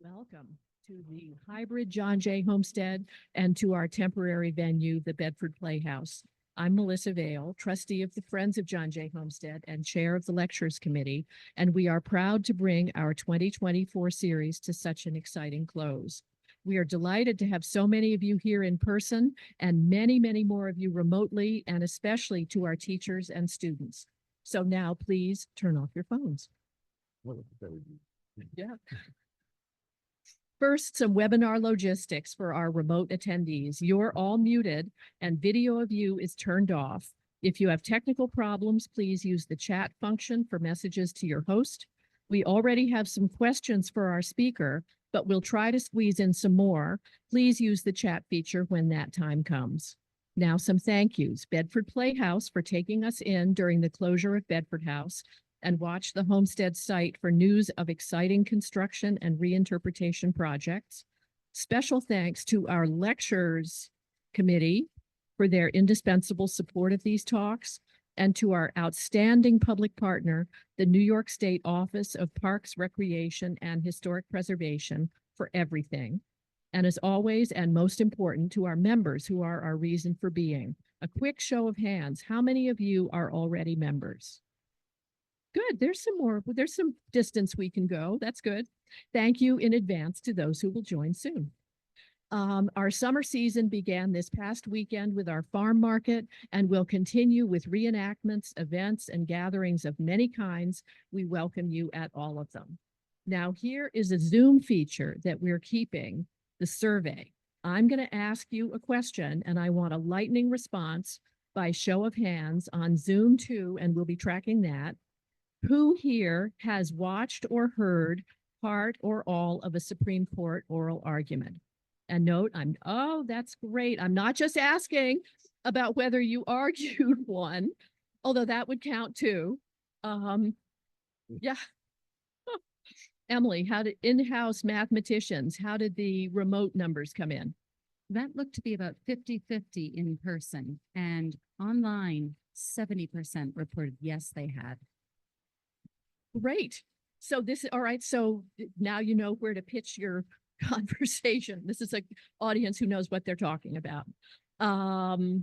Welcome to the hybrid John Jay Homestead and to our temporary venue, the Bedford Playhouse. I'm Melissa Vale, trustee of the Friends of John Jay Homestead and chair of the Lectures Committee, and we are proud to bring our 2024 series to such an exciting close. We are delighted to have so many of you here in person and many, many more of you remotely, and especially to our teachers and students. So now please turn off your phones. Yeah. First, some webinar logistics for our remote attendees. You're all muted and video of you is turned off. If you have technical problems, please use the chat function for messages to your host. We already have some questions for our speaker, but we'll try to squeeze in some more. Please use the chat feature when that time comes. Now, some thank yous. Bedford Playhouse for taking us in during the closure of Bedford House, and watch the Homestead site for news of exciting construction and reinterpretation projects. Special thanks to our Lectures Committee for their indispensable support of these talks, and to our outstanding public partner, the New York State Office of Parks, Recreation, and Historic Preservation, for everything. And as always, and most important, to our members who are our reason for being. A quick show of hands, how many of you are already members? Good, there's some distance we can go. That's good. Thank you in advance to those who will join soon. Our summer season began this past weekend with our farm market and will continue with reenactments, events, and gatherings of many kinds. We welcome you at all of them. Now, here is a Zoom feature that we're keeping, the survey. I'm going to ask you a question, and I want a lightning response by show of hands on Zoom too, and we'll be tracking that. Who here has watched or heard part or all of a Supreme Court oral argument? And note, oh, that's great. I'm not just asking about whether you argued one, although that would count too. Yeah. Emily, how did in-house mathematicians, how did the remote numbers come in? That looked to be about 50-50 in person, and online, 70% reported yes, they had. Great. So all right. So now you know where to pitch your conversation. This is an audience who knows what they're talking about. The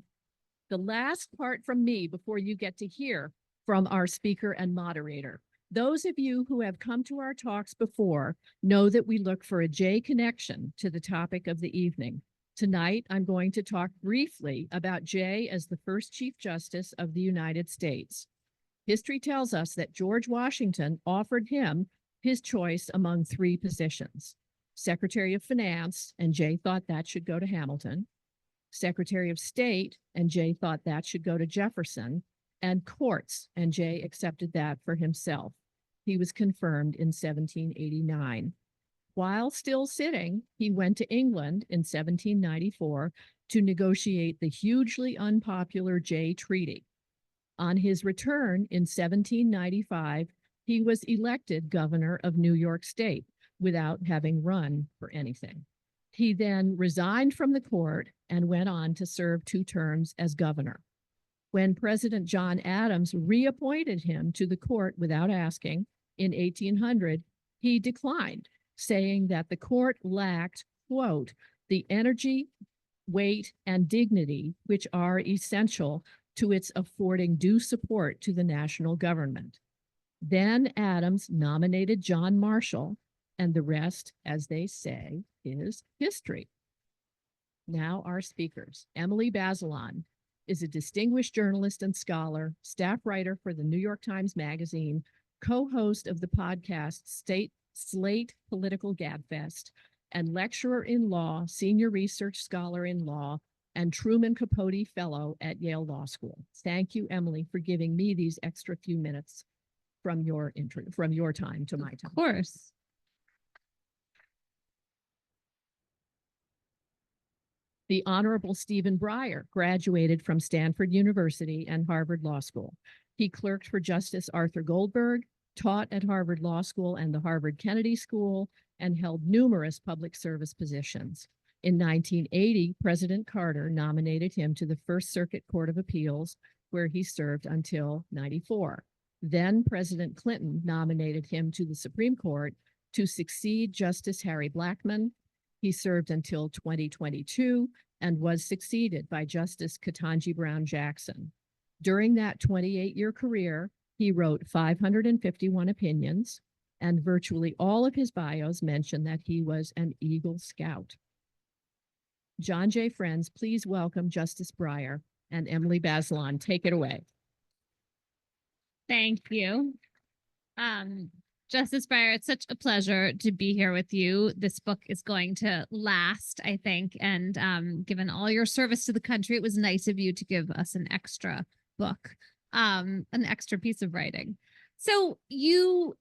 last part from me before you get to hear from our speaker and moderator. Those of you who have come to our talks before know that we look for a J connection to the topic of the evening. Tonight, I'm going to talk briefly about Jay as the first Chief Justice of the United States. History tells us that George Washington offered him his choice among three positions: Secretary of Finance, and Jay thought that should go to Hamilton; Secretary of State, and Jay thought that should go to Jefferson; and courts, and Jay accepted that for himself. He was confirmed in 1789. While still sitting, he went to England in 1794 to negotiate the hugely unpopular Jay Treaty. On his return in 1795, he was elected governor of New York State without having run for anything. He then resigned from the court and went on to serve 2 terms as governor. When President John Adams reappointed him to the court without asking in 1800, he declined, saying that the court lacked, quote, the energy, weight, and dignity which are essential to its affording due support to the national government. Then Adams nominated John Marshall, and the rest, as they say, is history. Now our speakers. Emily Bazelon is a distinguished journalist and scholar, staff writer for the New York Times Magazine, co-host of the podcast Slate Political Gabfest, and lecturer in law, senior research scholar in law, and Truman Capote Fellow at Yale Law School. Thank you, Emily, for giving me these extra few minutes from your time to my time. Of course. The Honorable Stephen Breyer graduated from Stanford University and Harvard Law School. He clerked for Justice Arthur Goldberg, taught at Harvard Law School and the Harvard Kennedy School, and held numerous public service positions. In 1980, President Carter nominated him to the First Circuit Court of Appeals, where he served until 94. Then President Clinton nominated him to the Supreme Court to succeed Justice Harry Blackmun. He served until 2022 and was succeeded by Justice Ketanji Brown Jackson. During that 28-year career, he wrote 551 opinions, and virtually all of his bios mention that he was an Eagle Scout. John J. Friends, please welcome Justice Breyer and Emily Bazelon. Take it away. Thank you. Justice Breyer, it's such a pleasure to be here with you. This book is going to last, I think, and given all your service to the country, it was nice of you to give us an extra book, an extra piece of writing. So you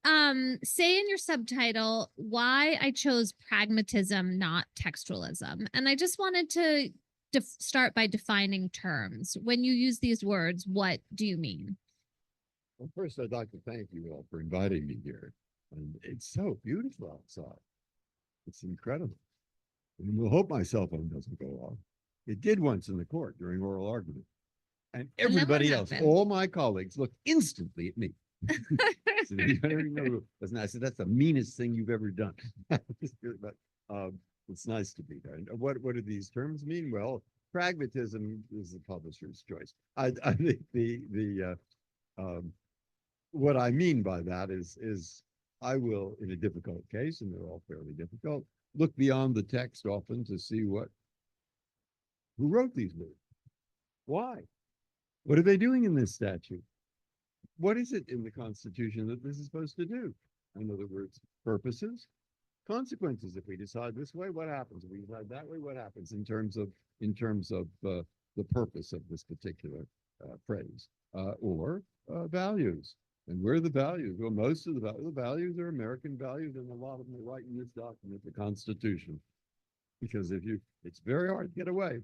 say in your subtitle why I chose pragmatism, not textualism. And I just wanted to start by defining terms. When you use these words, what do you mean? Well, first, I'd like to thank you all for inviting me here. And it's so beautiful outside. It's incredible. And we'll hope my cell phone doesn't go off. It did once in the court during oral argument. And everybody else, all my colleagues, looked instantly at me. So I said, that's the meanest thing you've ever done. But it's nice to be there. And what do these terms mean? Well, pragmatism is the publisher's choice. I think what I mean by that is I will, in a difficult case, and they're all fairly difficult, look beyond the text often to see who wrote these words. Why? What are they doing in this statute? What is it in the Constitution that this is supposed to do? In other words, purposes, consequences. If we decide this way, what happens? If we decide that way, what happens in terms of the purpose of this particular phrase, or values? And where are the values? Well, most of the values are American values, and a lot of them are right in this document, the Constitution. Because it's very hard to get away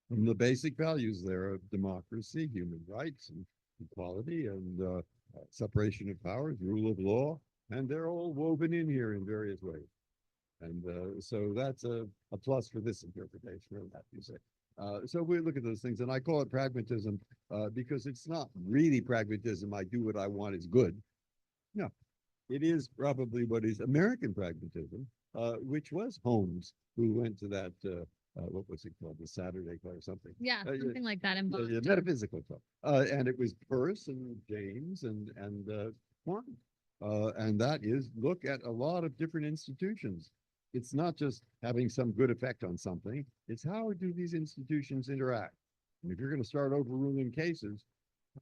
from the basic values there of democracy, human rights, and equality, and separation of powers, rule of law, and they're all woven in here in various ways. And so that's a plus for this interpretation of that, you say. So we look at those things, and I call it pragmatism because it's not really pragmatism. I do what I want is good. No, it is probably what is American pragmatism, which was Holmes, who went to that, what was it called, the Saturday Club or something? Yeah, something like that in Boston. Metaphysical club. And it was Peirce and James and Quine. And that is, look at a lot of different institutions. It's not just having some good effect on something. It's how do these institutions interact? And if you're going to start overruling cases,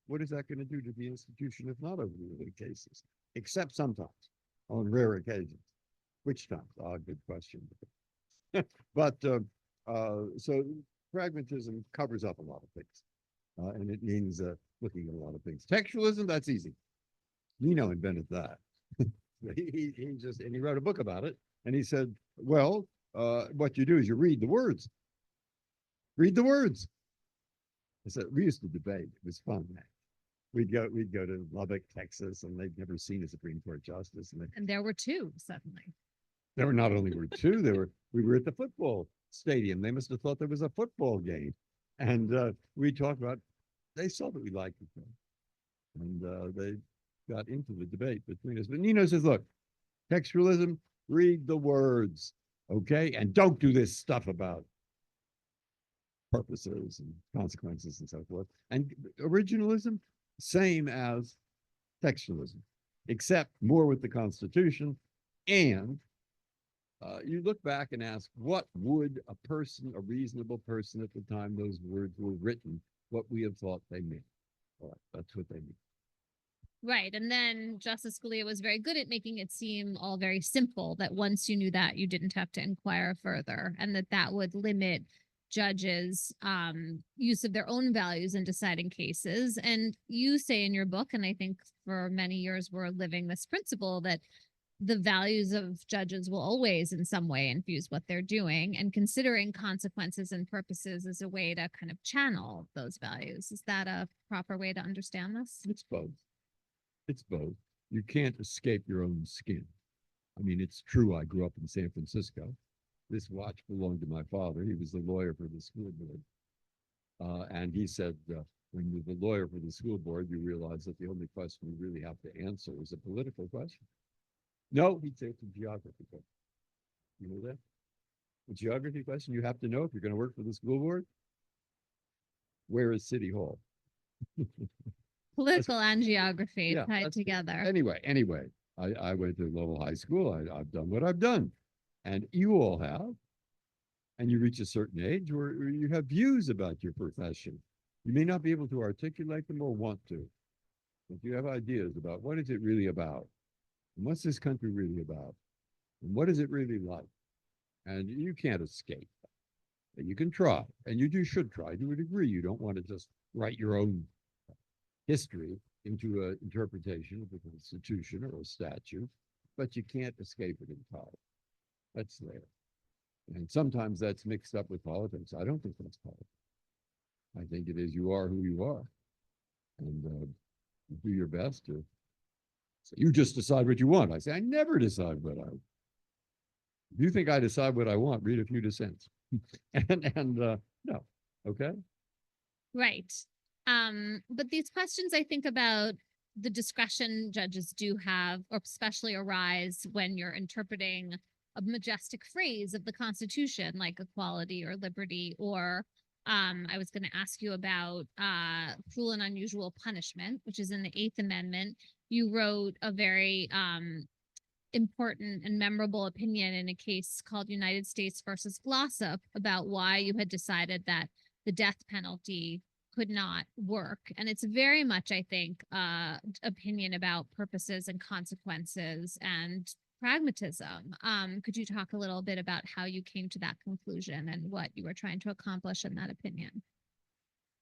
what is that going to do to the institution if not overruling cases? Except sometimes, on rare occasions. Which times? Good question. But so pragmatism covers up a lot of things. And it means looking at a lot of things. Textualism, that's easy. Nino invented that. He wrote a book about it. And he said, well, what you do is you read the words. Read the words. I said, we used to debate. It was fun, man. We'd go to Lubbock, Texas, and they'd never seen a Supreme Court justice. And there were two suddenly. There were not only two, we were at the football stadium. They must have thought there was a football game. And we talked about, they saw that we liked each other. And they got into the debate between us. But Nino says, look, textualism, read the words, okay? And don't do this stuff about purposes and consequences and so forth. And originalism, same as textualism, except more with the Constitution. And you look back and ask, what would a reasonable person at the time those words were written, what we have thought they meant? All right, that's what they mean. Right. And then Justice Scalia was very good at making it seem all very simple, that once you knew that, you didn't have to inquire further, and that would limit judges' use of their own values in deciding cases. And you say in your book, and I think for many years we're living this principle, that the values of judges will always in some way infuse what they're doing, and considering consequences and purposes is a way to kind of channel those values. Is that a proper way to understand this? It's both. It's both. You can't escape your own skin. I mean, it's true. I grew up in San Francisco. This watch belonged to my father. He was the lawyer for the school board. And he said, when you're the lawyer for the school board, you realize that the only question you really have to answer is a political question. No, he'd say it's a geography question. You know that? A geography question you have to know if you're going to work for the school board. Where is City Hall? Political and geography Yeah, tied that's- together. Anyway, I went to Lowell High School. I've done what I've done. And you all have. And you reach a certain age where you have views about your profession. You may not be able to articulate them or want to, but you have ideas about what is it really about? And what's this country really about? And what is it really like? And you can't escape. You can try, and should try to a degree. You don't want to just write your own history into an interpretation of the Constitution or a statute, but you can't escape it entirely. That's there. And sometimes that's mixed up with politics. I don't think that's politics. I think it is you are who you are. And you do your best to say, you just decide what you want. I say, I never decide what I want. If you think I decide what I want, read a few dissents. No, okay. Right. But these questions I think about the discretion judges do have, or especially arise when you're interpreting a majestic phrase of the Constitution, like equality or liberty, or I was going to ask you about cruel and unusual punishment, which is in the Eighth Amendment. You wrote a very important and memorable opinion in a case called United States versus Glossop about why you had decided that the death penalty could not work. And it's very much, I think, opinion about purposes and consequences and pragmatism. Could you talk a little bit about how you came to that conclusion and what you were trying to accomplish in that opinion?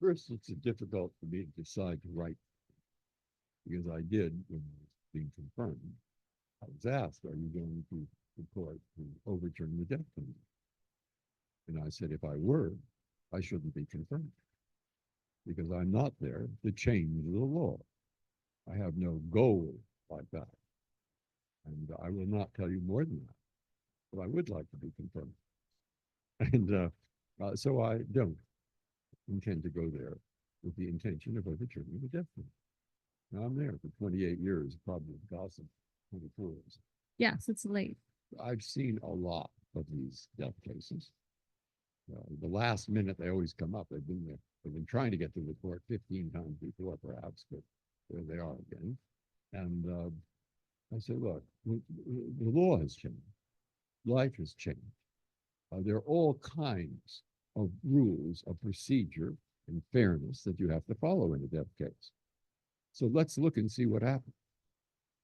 First, it's difficult for me to decide to write because I did when I was being confirmed. I was asked, are you going to the court to overturn the death penalty? And I said, if I were, I shouldn't be confirmed because I'm not there to change the law. I have no goal like that. And I will not tell you more than that, but I would like to be confirmed. And so I don't intend to go there with the intention of overturning the death penalty. Now I'm there for 28 years, probably gossip 24 years. Yes, it's late. I've seen a lot of these death cases. The last minute they always come up. They've been trying to get to the court 15 times before, perhaps, but there they are again. And I say, look, the law has changed. Life has changed. There are all kinds of rules of procedure and fairness that you have to follow in a death case. So let's look and see what happens.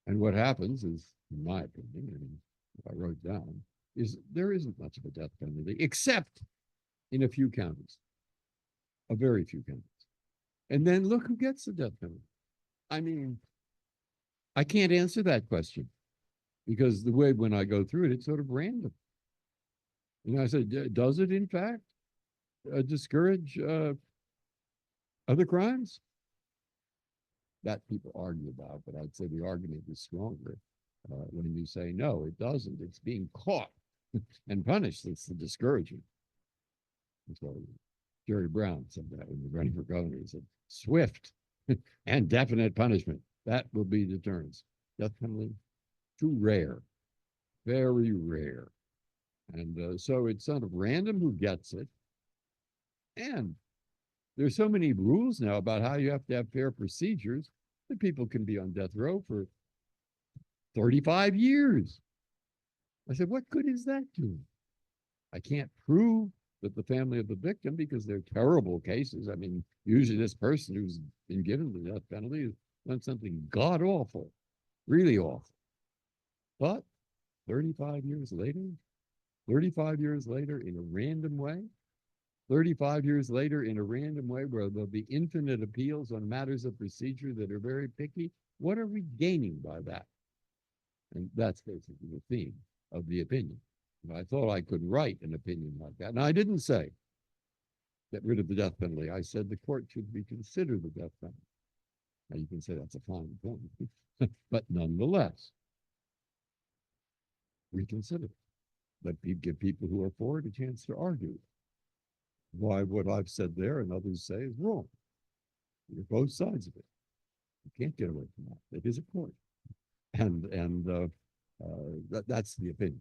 And what happens is, in my opinion, and what I wrote down, is there isn't much of a death penalty, except in a few counties, a very few counties. And then look who gets the death penalty. I mean, I can't answer that question because the way when I go through it, it's sort of random. And I said, does it in fact discourage other crimes? That people argue about, but I'd say the argument is stronger when you say, no, it doesn't. It's being caught and punished. It's the discouraging. So Jerry Brown said that when he was running for governor. He said, swift and definite punishment. That will be deterrence. Death penalty, too rare, very rare. And so it's sort of random who gets it. And there's so many rules now about how you have to have fair procedures that people can be on death row for 35 years. I said, what good is that doing? I can't prove that the family of the victim, because they're terrible cases. I mean, usually this person who's been given the death penalty has done something god awful, really awful. But 35 years later, in a random way, 35 years later in a random way where there'll be infinite appeals on matters of procedure that are very picky, what are we gaining by that? And that's basically the theme of the opinion. And I thought I could write an opinion like that. And I didn't say get rid of the death penalty. I said the court should reconsider the death penalty. Now you can say that's a fine point, but nonetheless, reconsider. Give people who are for it a chance to argue why what I've said there and others say is wrong. You're both sides of it. You can't get away from that. It is a court. And That's the opinion.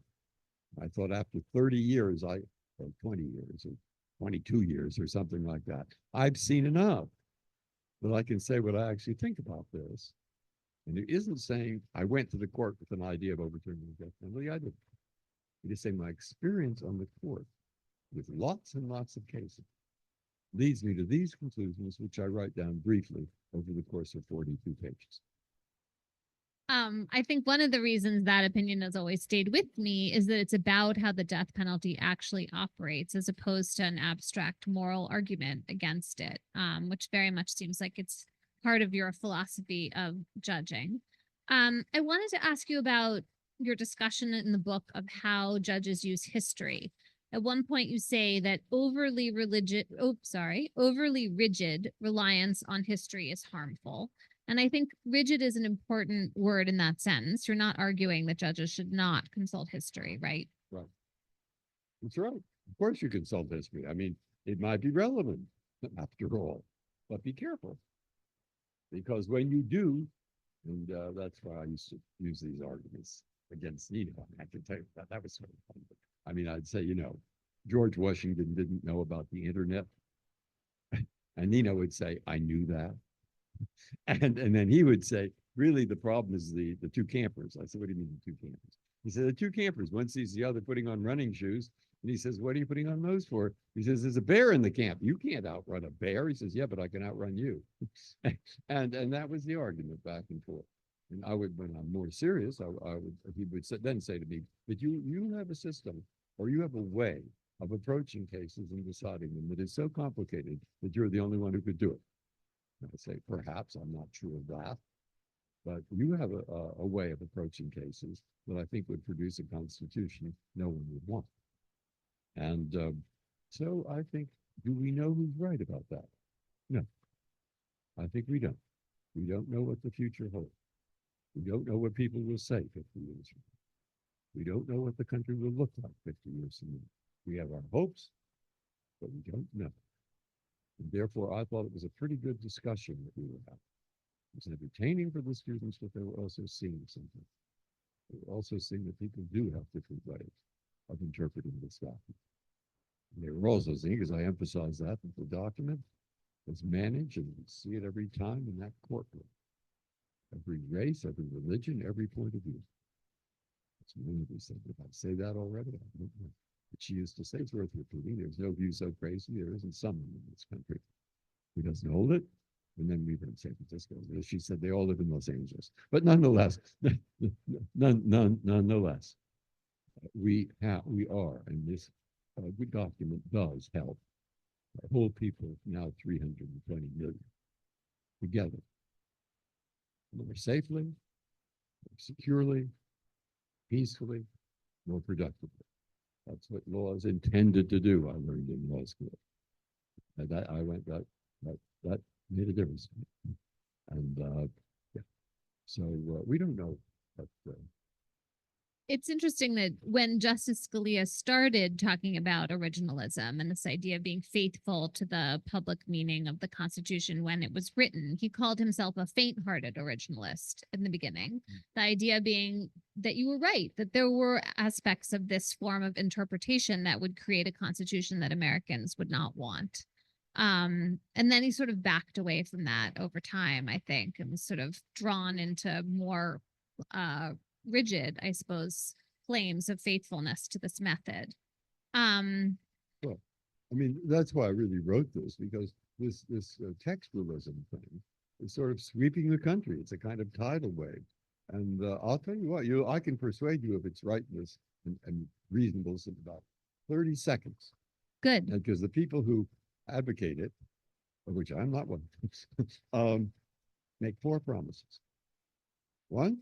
I thought after 30 years, or 20 years, or 22 years, or something like that, I've seen enough that I can say what I actually think about this. And it isn't saying I went to the court with an idea of overturning the death penalty. I didn't. It is saying my experience on the court with lots and lots of cases leads me to these conclusions, which I write down briefly over the course of 42 pages. I think one of the reasons that opinion has always stayed with me is that it's about how the death penalty actually operates as opposed to an abstract moral argument against it, which very much seems like it's part of your philosophy of judging. I wanted to ask you about your discussion in the book of how judges use history. At one point, you say that overly rigid reliance on history is harmful. And I think rigid is an important word in that sentence. You're not arguing that judges should not consult history, right? Right. That's right. Of course you consult history. I mean, it might be relevant after all, but be careful. Because when you do, and that's why I used to use these arguments against Nina. I can tell you that was sort of fun. But, I mean, I'd say, George Washington didn't know about the internet. And Nina would say, I knew that. And then he would say, really, the problem is the two campers. I said, what do you mean the two campers? He said, the two campers. One sees the other putting on running shoes. And he says, what are you putting on those for? He says, there's a bear in the camp. You can't outrun a bear. He says, yeah, but I can outrun you. and that was the argument back and forth. And I would, when I'm more serious, he would then say to me, but you have a system or you have a way of approaching cases and deciding them that is so complicated that you're the only one who could do it. And I say, perhaps, I'm not sure of that, but you have a way of approaching cases that I think would produce a constitution no one would want. And so I think, do we know who's right about that? No, I think we don't. We don't know what the future holds. We don't know what people will say 50 years from now. We don't know what the country will look like 50 years from now. We have our hopes, but we don't know. And therefore, I thought it was a pretty good discussion that we were having. It was entertaining for the students, but they were also seeing something. They were also seeing that people do have different ways of interpreting this document. And they were also seeing, because I emphasize that the document was managed, and you see it every time in that courtroom. Every race, every religion, every point of view. It's one of these things. If I say that already, I don't know. But she used to say, it's worth repeating. There's no view so crazy. There isn't someone in this country who doesn't hold it. And then we were in San Francisco. She said they all live in Los Angeles. But nonetheless, nonetheless, we are, and this good document does help our whole people, now 320 million, together. More safely, more securely, peacefully, more productively. That's what law is intended to do, I learned in law school. And that made a difference. And yeah, so we don't know. But, it's interesting that when Justice Scalia started talking about originalism and this idea of being faithful to the public meaning of the Constitution when it was written, he called himself a faint-hearted originalist in the beginning. The idea being that you were right, that there were aspects of this form of interpretation that would create a constitution that Americans would not want. And then he sort of backed away from that over time, I think, and was sort of drawn into more rigid, I suppose, claims of faithfulness to this method. well, I mean, that's why I really wrote this, because this textualism thing is sort of sweeping the country. It's a kind of tidal wave. And I'll tell you what, I can persuade you of its rightness and reasonableness in about 30 seconds. Good. Because the people who advocate it, of which I'm not one, make 4 promises. 1,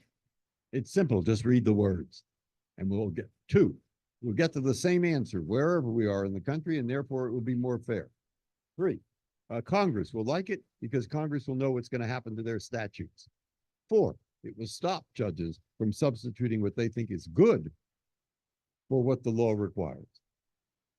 it's simple, just read the words. And we'll get 2, we'll get to the same answer wherever we are in the country, and therefore it will be more fair. 3, Congress will like it because Congress will know what's going to happen to their statutes. 4, it will stop judges from substituting what they think is good for what the law requires.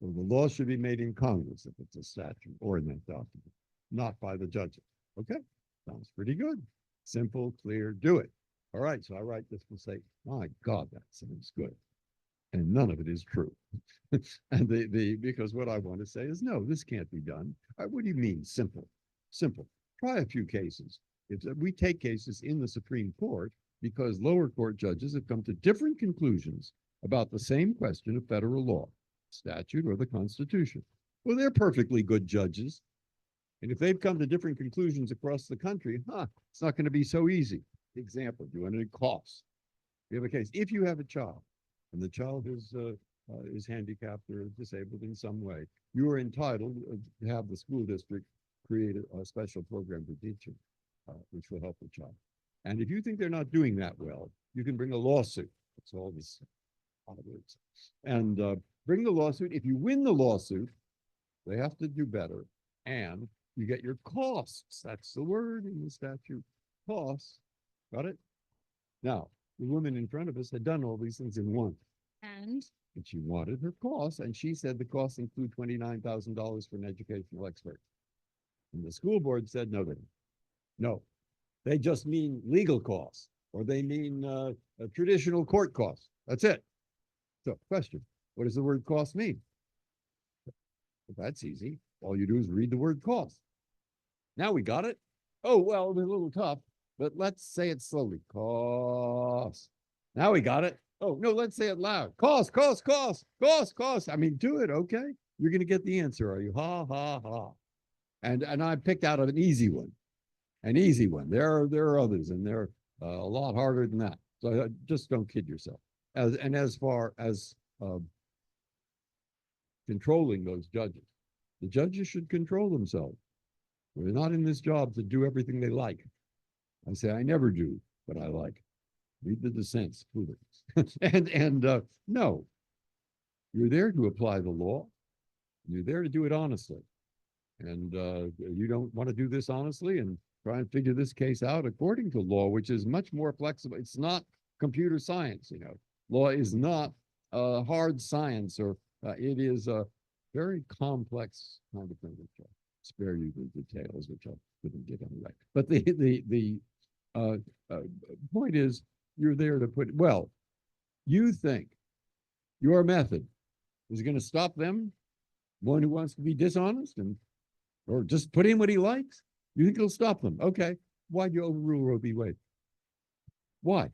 So the law should be made in Congress if it's a statute or in that document, not by the judges. Okay, sounds pretty good. Simple, clear, do it. All right, so I write this and say, my God, that sounds good. And none of it is true. And because what I want to say is, no, this can't be done. What do you mean simple? Simple. Try a few cases. If we take cases in the Supreme Court because lower court judges have come to different conclusions about the same question of federal law, statute, or the Constitution. Well, they're perfectly good judges. And if they've come to different conclusions across the country, it's not going to be so easy. Example, do you want any costs? You have a case. If you have a child and the child is handicapped or disabled in some way, you are entitled to have the school district create a special program for teaching, which will help the child. And if you think they're not doing that well, you can bring a lawsuit. That's all this words. And bring the lawsuit. If you win the lawsuit, they have to do better. And you get your costs. That's the word in the statute. Costs. Got it? Now, the woman in front of us had done all these things in one. And she wanted her costs, and she said the costs include $29,000 for an educational expert. And the school board said, no, they don't. No, they just mean legal costs, or they mean a traditional court costs. That's it. So, question, what does the word cost mean? Well, that's easy. All you do is read the word cost. Now we got it. Oh, well, it was a little tough, but let's say it slowly. Cost. Now we got it. Oh, no, let's say it loud. Cost, cost, cost, cost, cost. I mean, do it, okay? You're going to get the answer, are you? Ha, ha, ha. And I picked out an easy one. An easy one. There are others, and they're a lot harder than that. So just don't kid yourself. As far as controlling those judges, the judges should control themselves. We're not in this job to do everything they like. I say I never do what I like. Read the dissents, no, you're there to apply the law. You're there to do it honestly. And you don't want to do this honestly and try and figure this case out according to law, which is much more flexible. It's not computer science, you know. Law is not hard science, or it is a very complex kind of thing. Which I'll spare you the details, which I couldn't get anyway. But the point is, you're there to put, well, you think your method is going to stop them, one who wants to be dishonest and or just put in what he likes? You think it'll stop them? Okay. Why'd you overrule Roe v. Wade? Why?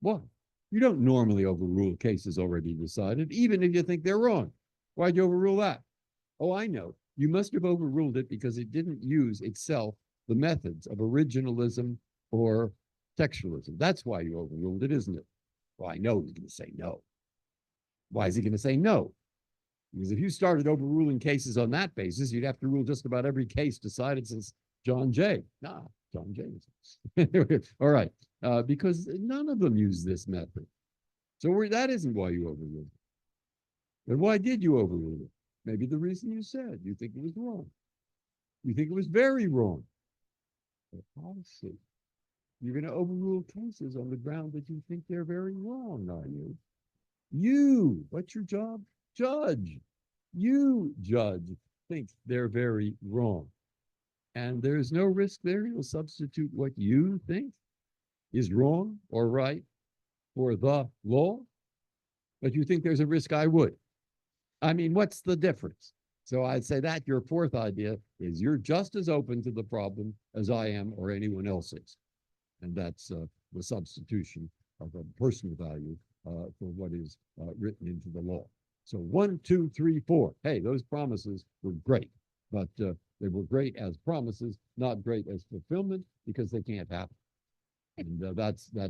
Why? You don't normally overrule cases already decided, even if you think they're wrong. Why'd you overrule that? Oh, I know. You must have overruled it because it didn't use itself the methods of originalism or textualism. That's why you overruled it, isn't it? Well, I know he's going to say no. Why is he going to say no? Because if you started overruling cases on that basis, you'd have to rule just about every case decided since John Jay. John Jay. All right. Because none of them use this method. So that isn't why you overruled it. Then why did you overrule it? Maybe the reason you said. You think it was wrong. You think it was very wrong. But policy. You're going to overrule cases on the ground that you think they're very wrong, are you? You, what's your job? Judge. You, judge, think they're very wrong. And there's no risk there. You'll substitute what you think is wrong or right for the law. But you think there's a risk I would. I mean, what's the difference? So I'd say that your fourth idea is you're just as open to the problem as I am or anyone else is. And that's the substitution of a personal value for what is written into the law. So 1, 2, 3, 4. Hey, those promises were great, but they were great as promises, not great as fulfillment, because they can't happen. And that's. I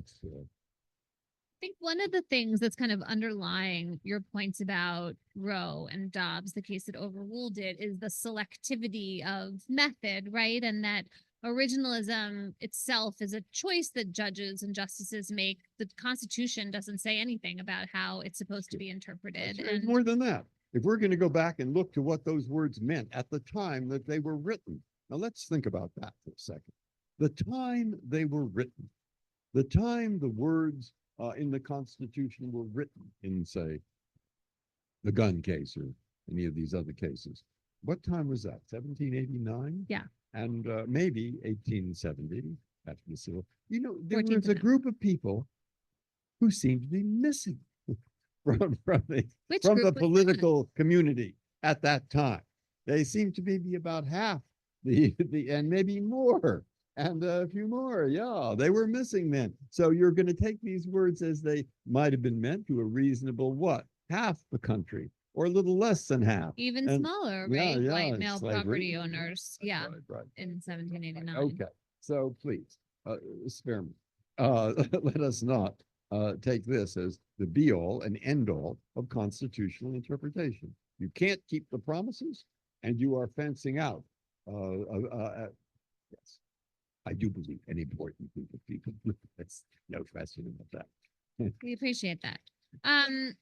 think one of the things that's kind of underlying your points about Roe and Dobbs, the case that overruled it, is the selectivity of method, right? And that originalism itself is a choice that judges and justices make. The Constitution doesn't say anything about how it's supposed to be interpreted. And more than that, if we're going to go back and look to what those words meant at the time that they were written, now let's think about that for a second. The time they were written, the time the words in the Constitution were written in, say, the gun case or any of these other cases. What time was that? 1789? Yeah. And maybe 1870. after the civil. You know, there 14th was a Amendment. group of people who seemed to be missing from Which the group was that? political community at that time. They seemed to be about half the and maybe more. And a few more, yeah, they were missing then. So you're going to take these words as they might have been meant to a reasonable what? Half the country, or a little less than half. Even And- smaller, yeah, right? yeah, White it's male slavery. property owners, That's yeah, right, right. in 1789. Okay, so please, spare me. Let us not take this as the be all and end all of constitutional interpretation. You can't keep the promises, and you are fencing out. Yes, I do believe an important group of people. That's no question about that. We appreciate that.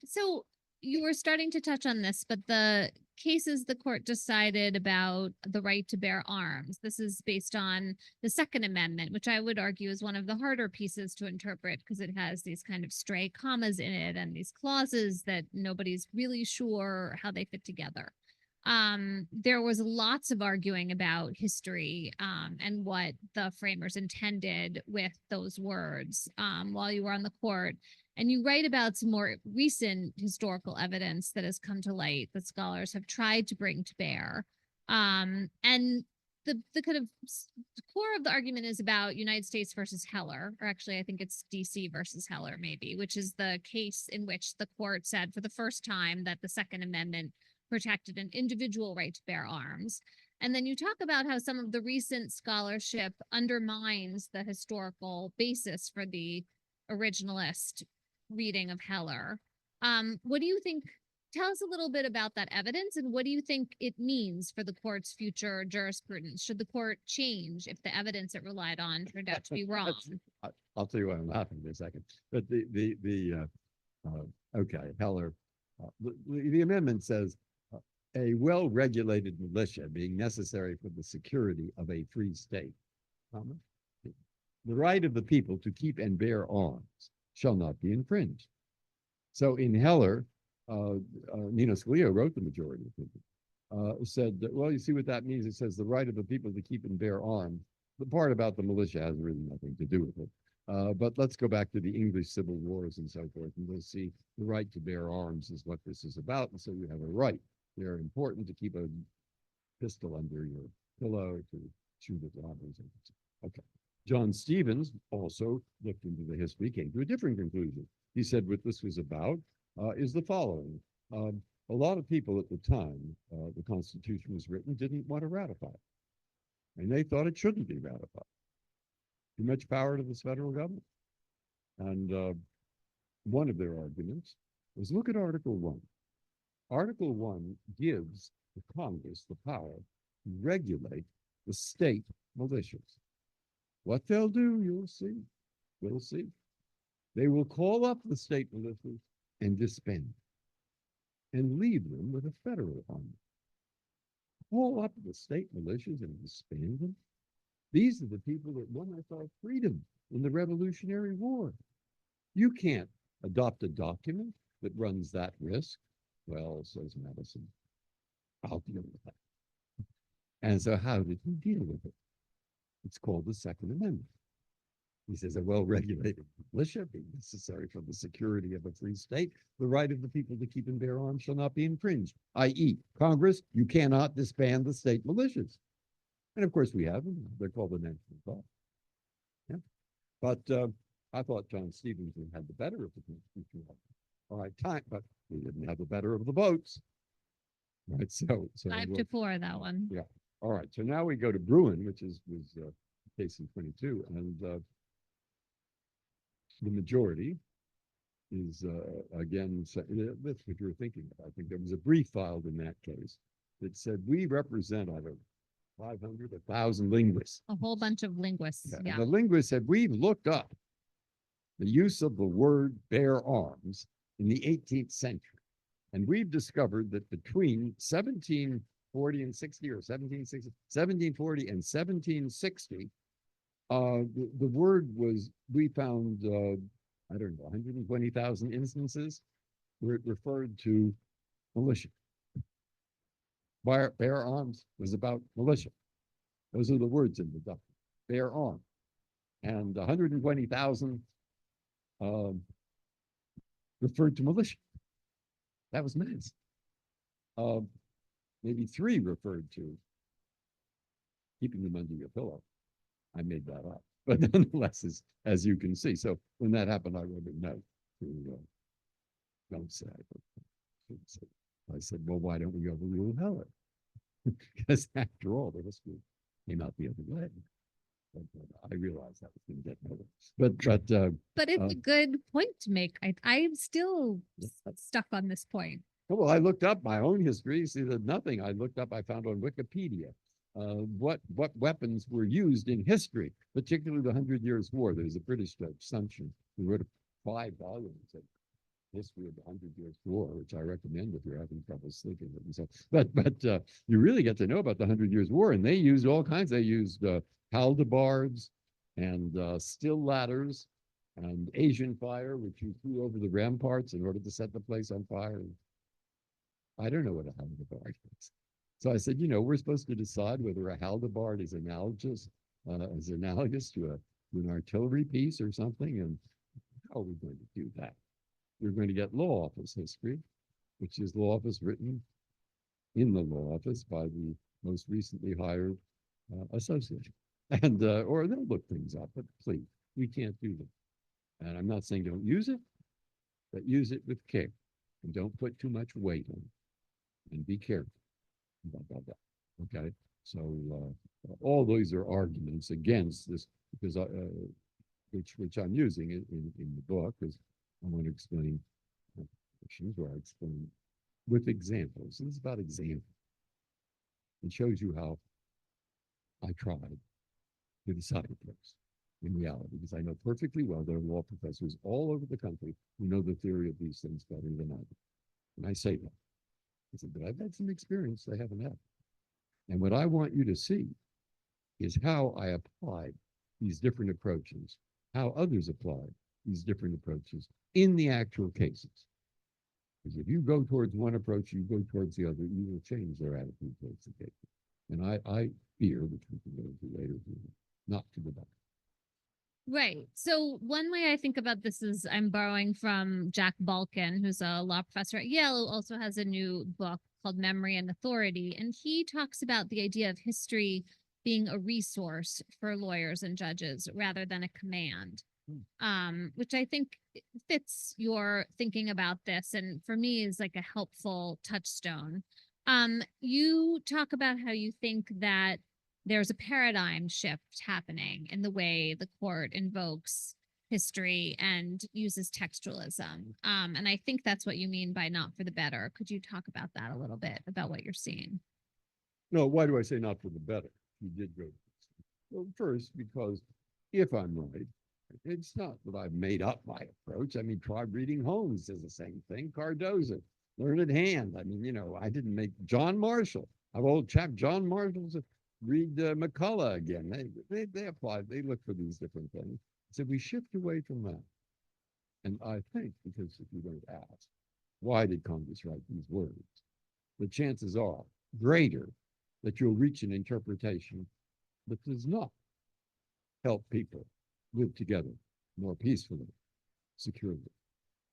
So you were starting to touch on this, but the cases the court decided about the right to bear arms, this is based on the Second Amendment, which I would argue is one of the harder pieces to interpret because it has these kind of stray commas in it and these clauses that nobody's really sure how they fit together. There was lots of arguing about history and what the framers intended with those words while you were on the court. And you write about some more recent historical evidence that has come to light that scholars have tried to bring to bear. And the kind of the core of the argument is about United States versus Heller, or actually I think it's DC versus Heller maybe, which is the case in which the court said for the first time that the Second Amendment protected an individual right to bear arms. And then you talk about how some of the recent scholarship undermines the historical basis for the originalist reading of Heller. What do you think? Tell us a little bit about that evidence and what do you think it means for the court's future jurisprudence? Should the court change if the evidence it relied on turned out to be wrong? I'll tell you why I'm laughing in a second. But okay, Heller, the amendment says a well-regulated militia being necessary for the security of a free state, the right of the people to keep and bear arms shall not be infringed. So in Heller, Nino Scalia wrote the majority opinion, said that, well, you see what that means? It says the right of the people to keep and bear arms. The part about the militia has really nothing to do with it. But let's go back to the English Civil Wars and so forth, and we'll see the right to bear arms is what this is about. And so you have a right. They're important to keep a pistol under your pillow to shoot at robbers. Okay. John Stevens also looked into the history, came to a different conclusion. He said what this was about is the following. A lot of people at the time the Constitution was written didn't want to ratify it. And they thought it shouldn't be ratified. Too much power to this federal government. And one of their arguments was look at Article 1. Article 1 gives the Congress the power to regulate the state militias. What they'll do, you'll see. We'll see. They will call up the state militias and disband and leave them with a federal army. Call up the state militias and disband them. These are the people that won our freedom in the Revolutionary War. You can't adopt a document that runs that risk. Well, says Madison, I'll deal with that. And so how did he deal with it? It's called the Second Amendment. He says a well-regulated militia being necessary for the security of a free state, the right of the people to keep and bear arms shall not be infringed, i.e. Congress, you cannot disband the state militias. And of course we have them. They're called the National Guard. Yeah. But I thought John Stevenson had the better of the Constitution. All right, but we didn't have the better of the votes. Right, so 5-4, that one. Yeah. All right, so now we go to Bruin, which was case in 22, and the majority is again that's what you're thinking of. I think there was a brief filed in that case that said we represent 500, 1,000 linguists. A whole bunch of linguists. Yeah. Yeah. And the linguists said we've looked up the use of the word bear arms in the 18th century. And we've discovered that between 1740 and 60 or 1760, 1740 and 1760, the word was, we found, I don't know, 120,000 instances where it referred to militia. Bear arms was about militia. Those are the words in the document, bear arms. and 120,000 referred to militia. That was mass. Maybe 3 referred to keeping them under your pillow. I made that up, but nonetheless, as you can see. So when that happened, I wrote a note to don't say. I said, well, why don't we overrule Heller? Because after all, the history came out the other way. But I realized that was going to get nowhere. But it's uh, a good point to make. I'm still stuck on this point. well, I looked up my own history. See that nothing I looked up, I found on Wikipedia. What weapons were used in history, particularly the 100 Years' War. There's a British judge, Sumption, who wrote 5 volumes of history of the 100 Years' War, which I recommend if you're having trouble sleeping with yourself. But you really get to know about the 100 Years' War, and they used all kinds. They used halberds and still ladders and Asian fire, which you threw over the ramparts in order to set the place on fire. I don't know what a halberd is. So I said, we're supposed to decide whether a halberd is analogous to an artillery piece or something. And how are we going to do that? We're going to get law office history, which is law office written in the law office by the most recently hired associate. And, or they'll look things up, but please, we can't do that. And I'm not saying don't use it, but use it with care. And don't put too much weight on it. And be careful. Okay, so all those are arguments against this, because which I'm using in the book, because I want to explain questions where I explain with examples. This is about examples. It shows you how I tried to decide this in reality, because I know perfectly well there are law professors all over the country who know the theory of these things better than I do. And I say that. I said, but I've had some experience they haven't had. And what I want you to see is how I applied these different approaches, how others applied these different approaches in the actual cases. Because if you go towards one approach, you go towards the other, you will change their attitude towards the case. And I fear, which we can go into later, not to go back. Right. So one way I think about this is I'm borrowing from Jack Balkin, who's a law professor at Yale, who also has a new book called Memory and Authority. And he talks about the idea of history being a resource for lawyers and judges rather than a command, which I think fits your thinking about this. And for me is like a helpful touchstone. You talk about how you think that there's a paradigm shift happening in the way the court invokes history and uses textualism. And I think that's what you mean by not for the better. Could you talk about that a little bit, about what you're seeing? No, why do I say not for the better? You did go. Well, first, because if I'm right, it's not that I've made up my approach. I mean, try reading Holmes says the same thing. Cardozo, learned hand. I mean, I didn't make John Marshall. I've old chap John Marshall's read McCullough again. They apply, they look for these different things. So we shift away from that. And I think, because if you're going to ask, why did Congress write these words? The chances are greater that you'll reach an interpretation that does not help people live together more peacefully, securely,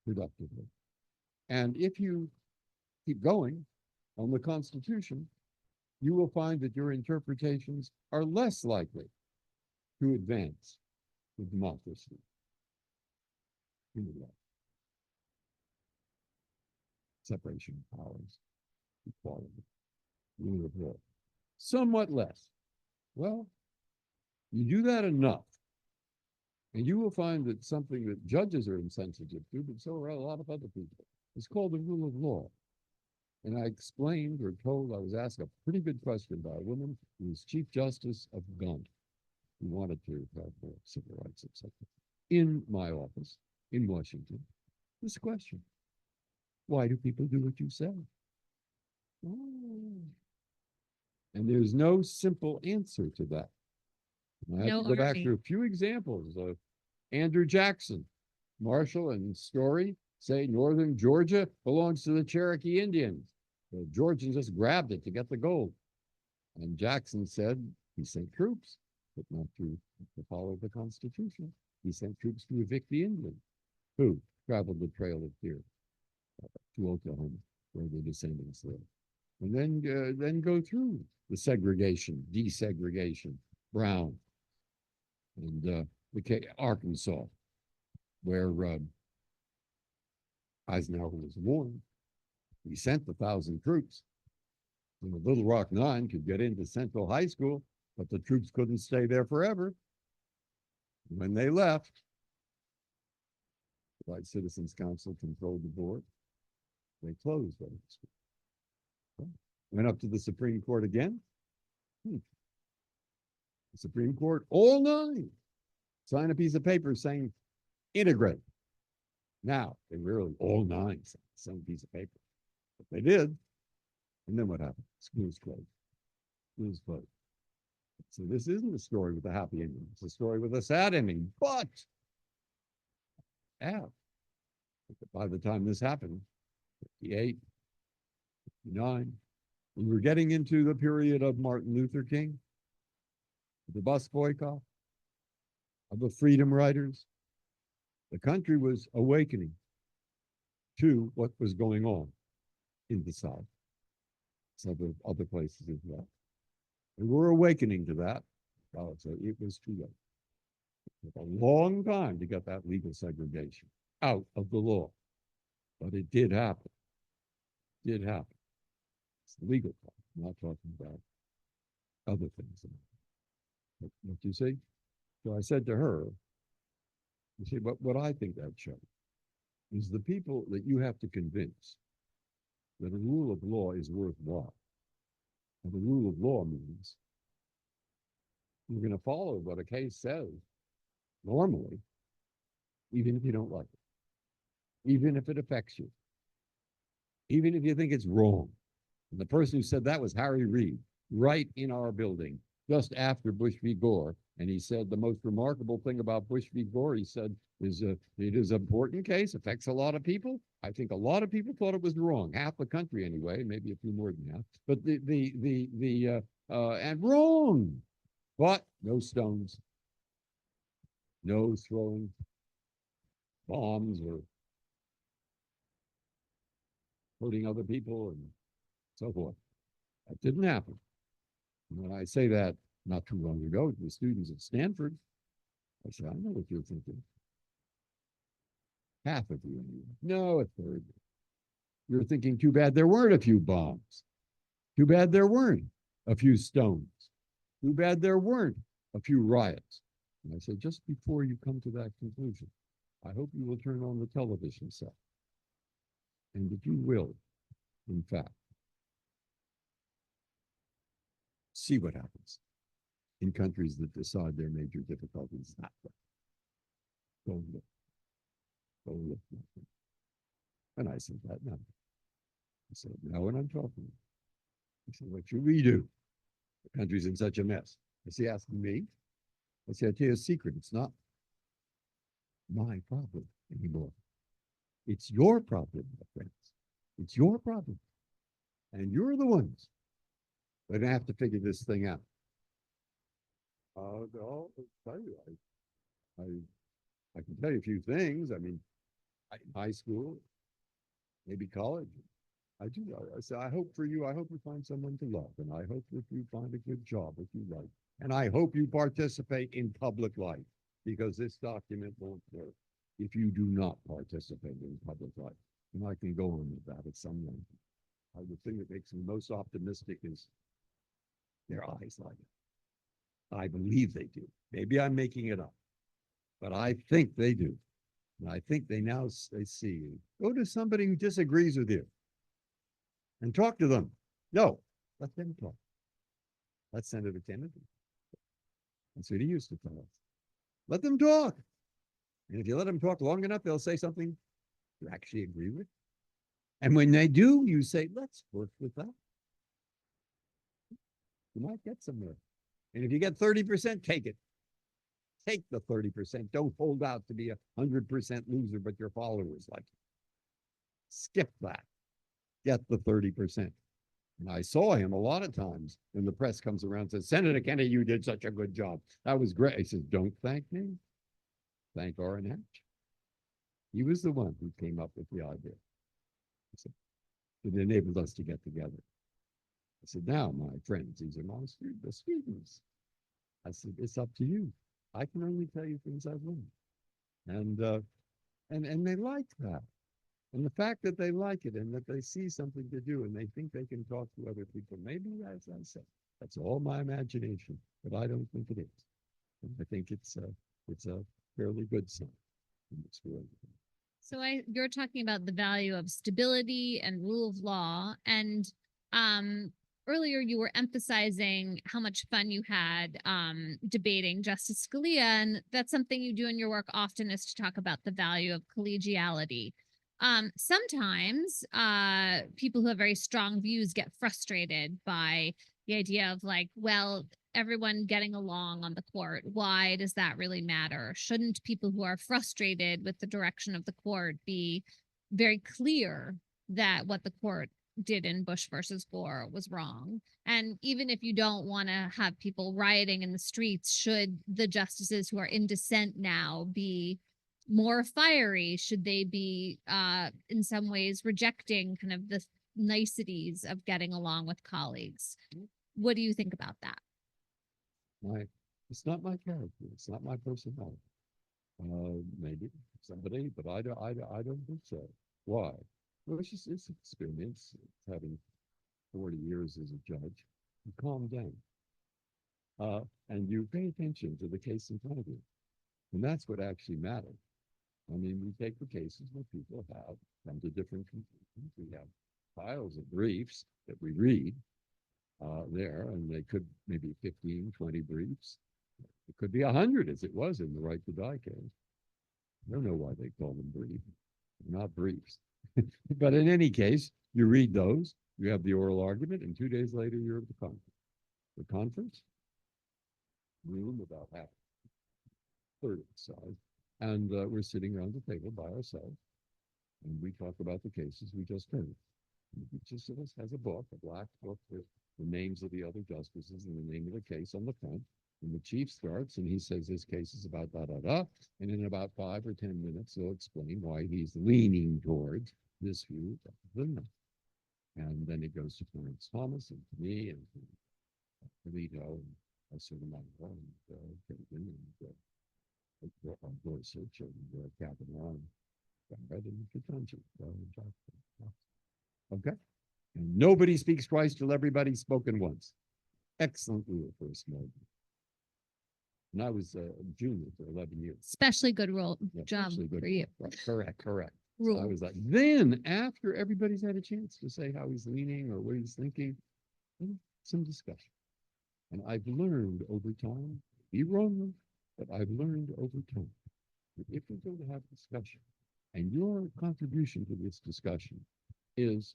productively. And if you keep going on the Constitution, you will find that your interpretations are less likely to advance the democracy in the law. Separation of powers, equality, rule of law. Somewhat less. Well, you do that enough, and you will find that something that judges are insensitive to, but so are a lot of other people. It's called the rule of law. And I explained or told, I was asked a pretty good question by a woman who was Chief Justice of Ghana, who wanted to have more civil rights, etc. In my office in Washington, this question: why do people do what you say? Oh. And there's no simple answer to that. And I have to go back to a few examples of Andrew Jackson, Marshall and Story say Northern Georgia belongs to the Cherokee Indians. The Georgians just grabbed it to get the gold. And Jackson said he sent troops, but not to to follow the Constitution. He sent troops to evict the Indians who traveled the Trail of Fear to Oklahoma, where the descendants live. And then go through the segregation, desegregation, Brown, and Arkansas, where Eisenhower was warned. He sent 1,000 troops. And the Little Rock Nine could get into Central High School, but the troops couldn't stay there forever. When they left, the White Citizens Council controlled the board. They closed that school. Went up to the Supreme Court again. The Supreme Court, all nine, sign a piece of paper saying integrate. Now, they really, all nine, signed a piece of paper. But they did. And then what happened? Schools closed. Schools closed. So this isn't a story with a happy ending. It's a story with a sad ending. But by the time this happened, 58, 59, we were getting into the period of Martin Luther King, the bus boycott, of the freedom riders. The country was awakening to what was going on in the South. Some other places as well. We were awakening to that. So it was too late. It took a long time to get that legal segregation out of the law. But it did happen. It did happen. It's the legal part. I'm not talking about other things. But you see? So I said to her, you see, what I think that shows is the people that you have to convince that a rule of law is worthwhile. And the rule of law means you're going to follow what a case says normally, even if you don't like it, even if it affects you, even if you think it's wrong. And the person who said that was Harry Reid, right in our building, just after Bush v. Gore. And he said the most remarkable thing about Bush v. Gore, he said, is it is an important case, affects a lot of people. I think a lot of people thought it was wrong, half the country anyway, maybe a few more than half. But and wrong. But no stones, no throwing bombs or hurting other people and so forth. That didn't happen. And when I say that not too long ago to the students at Stanford, I said, I know what you're thinking. Half of you anyway. No, a third. You're thinking, too bad there weren't a few bombs. Too bad there weren't a few stones. Too bad there weren't a few riots. And I said, just before you come to that conclusion, I hope you will turn on the television set. And that you will, in fact, see what happens in countries that decide their major difficulties that way. Go look. Go look. And I said that now. I said, now what I'm talking. I said, what should we do? The country's in such a mess. Is he asking me? I said, I'll tell you a secret. It's not my problem anymore. It's your problem, my friends. It's your problem. And you're the ones that have to figure this thing out. I'll tell you, I can tell you a few things. I mean, high school, maybe college. I do. I say, I hope for you, I hope you find someone to love. And I hope that you find a good job that you like. And I hope you participate in public life, because this document won't work if you do not participate in public life. And I can go on with that at some length. The thing that makes me most optimistic is their eyes light up. I believe they do. Maybe I'm making it up, but I think they do. And I think they see you. Go to somebody who disagrees with you and talk to them. No, let them talk. Let Senator Kennedy. That's what he used to tell us. Let them talk. And if you let them talk long enough, they'll say something you actually agree with. And when they do, you say, let's work with that. You might get somewhere. And if you get 30%, take it. Take the 30%. Don't hold out to be 100% loser, but your followers like you. Skip that. Get the 30%. And I saw him a lot of times when the press comes around and says, Senator Kennedy, you did such a good job. That was great. He says, don't thank me. Thank Orrin Hatch. He was the one who came up with the idea. It enabled us to get together. I said, now, my friends, these are my students. I said, it's up to you. I can only tell you things I've learned. And they like that. And the fact that they like it and that they see something to do and they think they can talk to other people, maybe as I said, that's all my imagination, but I don't think it is. And I think it's a fairly good sign in this world. So you're talking about the value of stability and rule of law. And earlier you were emphasizing how much fun you had debating Justice Scalia. And that's something you do in your work often, is to talk about the value of collegiality. Sometimes people who have very strong views get frustrated by the idea of like, well, everyone getting along on the court. Why does that really matter? Shouldn't people who are frustrated with the direction of the court be very clear that what the court did in Bush versus Gore was wrong? And even if you don't want to have people rioting in the streets, should the justices who are in dissent now be more fiery? Should they be in some ways rejecting kind of the niceties of getting along with colleagues? What do you think about that? It's not my character. It's not my personality. Maybe somebody, but I don't think so. Why? Well, it's experience. It's having 40 years as a judge. You calm down. And you pay attention to the case in front of you. And that's what actually matters. I mean, we take the cases where people have come to different conclusions. We have piles of briefs that we read there, and they could maybe 15, 20 briefs. It could be 100, as it was in the Right to Die case. I don't know why they call them briefs. They're not briefs. But in any case, you read those, you have the oral argument, and 2 days later, you're at the conference. The conference room about half, third of the size, and we're sitting around the table by ourselves, and we talk about the cases we just heard. Each of us has a book, a black book with the names of the other justices and the name of the case on the front. And the chief starts and he says, this case is about da da da. And in about 5 or 10 minutes, he'll explain why he's leaning towards this view. And then it goes to Clarence Thomas and to me and to Alito and Sotomayor and Kagan and Gorsuch and Kavanaugh and Barrett and Ketanji. Okay? And nobody speaks twice till everybody's spoken once. Excellent rule for a small group. And I was a junior for 11 years. Especially good rule job especially good for you. Right, correct. Rule. So I was like, then after everybody's had a chance to say how he's leaning or what he's thinking, some discussion. And I've learned over time, be wrong, but I've learned over time that if we're going to have discussion, and your contribution to this discussion is,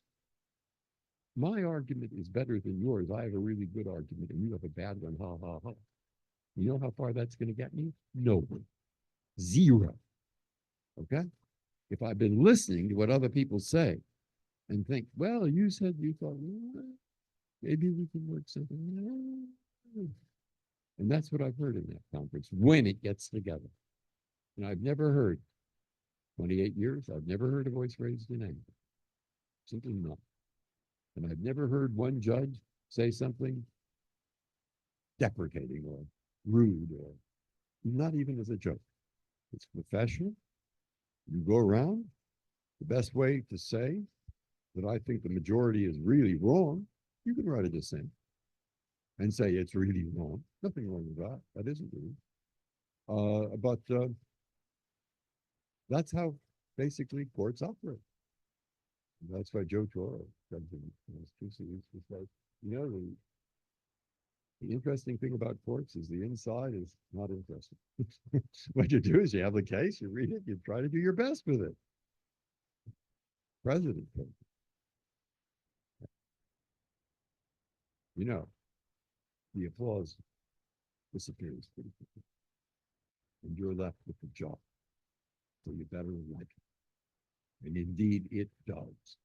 my argument is better than yours. I have a really good argument and you have a bad one. Ha, ha, ha. You know how far that's going to get me? Nowhere. Zero. Okay? If I've been listening to what other people say and think, well, you said you thought, well, maybe we can work something out. And that's what I've heard in that conference when it gets together. And I've never heard, 28 years, I've never heard a voice raised in anger. Simply not. And I've never heard one judge say something deprecating or rude or not even as a joke. It's professional. You go around. The best way to say that I think the majority is really wrong, you can write a dissent and say it's really wrong. Nothing wrong with that. That isn't rude. But that's how basically courts operate. And that's why Joe Toro, judge in Massachusetts, used to say, you know, the interesting thing about courts is the inside is not interesting. What you do is you have the case, you read it, you try to do your best with it. President, you know, the applause disappears pretty quickly. And you're left with the job. So you better like it. And indeed it does.